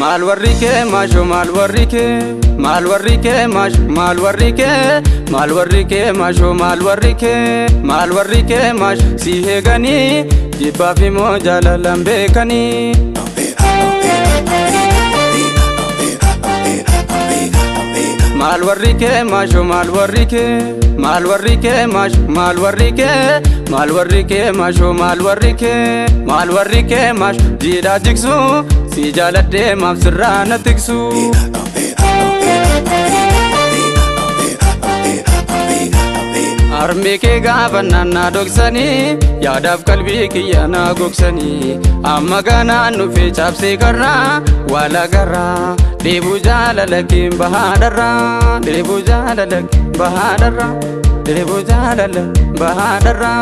Malwarrike masho malwarrike malwarrike mash malwarrike malwarrike masho malwarrike mash sihegani jibafi mo jalalambekani malwarrike masho malwarrike mash malwarrike masho malwarrike mash jida jiksu si jaladde mafsirana tiksu arme ke gabanna doksani yadaf kalbi kiyana goksani amma gana nufi chapse karra wala garra debu jalalakim bahadarra debu jalalakim bahadarra debu jalalakim bahadarra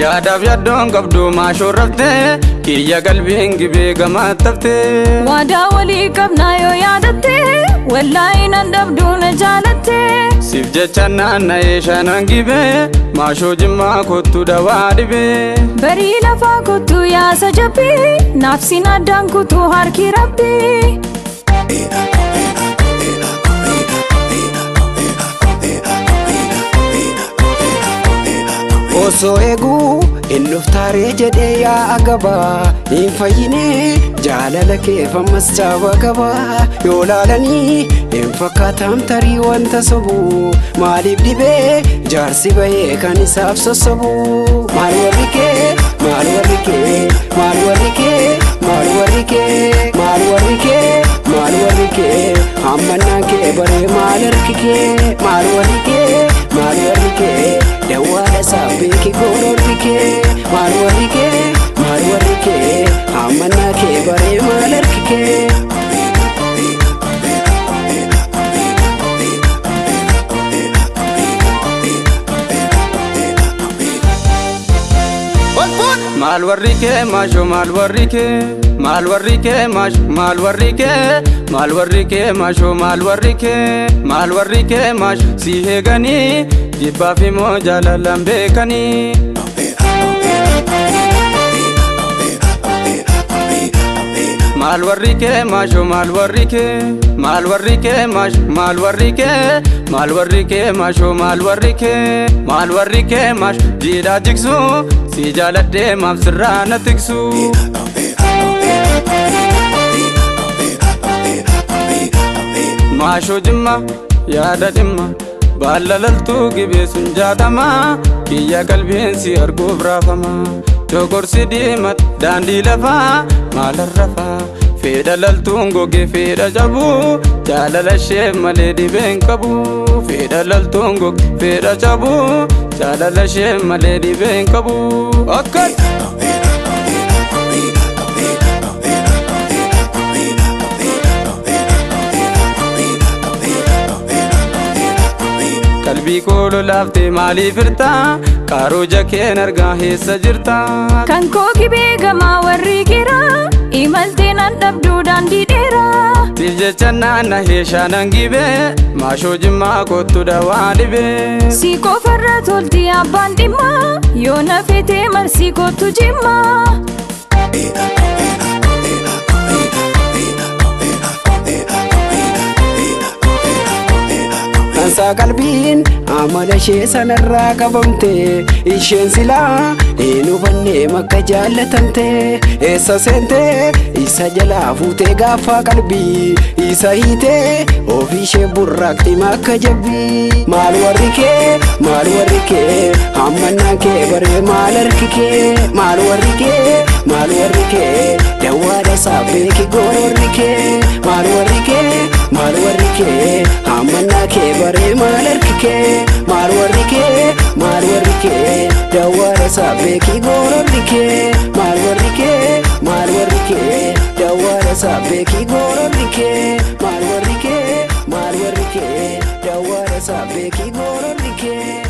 Ya dab ya dong kabdu masho rafte kiya galbin gibe gamatafte wada wali kabna yo yadatte wallahi nan dabdu na jalatte sif jechana na yeshanan gibe masho jimma kottu dawadibe bari lafa kottu ya sajabi nafsi nadan kutu harki rabbi Oso egu innuftare jede ya agaba infayine jalala kefa masjaba gaba yolalani infakatam tari wanta sobu malib dibe jarsi baye kan isaf sosobu malwarike malwarike malwarike malwarike malwarike malwarike amana ke bare malarkike malwarike malwarike dawala sabiki gororike malwarike amana ke bare malarkike malwarrike masho malwarrike mash malwarrike masho malwarrike mash sihegani jibafi mo jalalambekani malwarrike masho malwarrike mash malwarrike masho malwarrike mash jida jiksu si jaladde mafsirana tiksu masho jimma yada jimma ballalaltu gibe sunjatama kiya kalbin si arguf rafama jogorsi dimat dandi lafa malarrafa feda laltun goge feda jabu jalala shef male diben kabu feda laltun goge feda jabu jalala shef male diben kabu akkat qalbii koolo lafte maali firta karo jakeen argaa heessa jirta kan koo gibee gamaa warri gira imalte nan dhabduu daandii dheeraa siif jecha naanna heeshaanan gibee maashoo jimmaa kottu dawaa dhibee si qofarra tolti abbaan dhimma yoo na fete marsii kottu jimma Kansa qalbiin amala ishee sanarraa qabamte isheen silaa hin hubanne makka jaallatamte eessa seente isa jalaa fuutee gaafa qalbii isa hiitee ofii ishee burraaqxi makka jabbii maal warri kee hammannaa kee baree maal harki kee maal warri kee dawwaadha saabbeeki gororri kee maal warri kee hammannaa kee bare maal harki kee maal warri kee dawara sabeki gorolike malwarike malwarike dawara sabeki gorolike malwarike malwarike dawara sabeki gorolike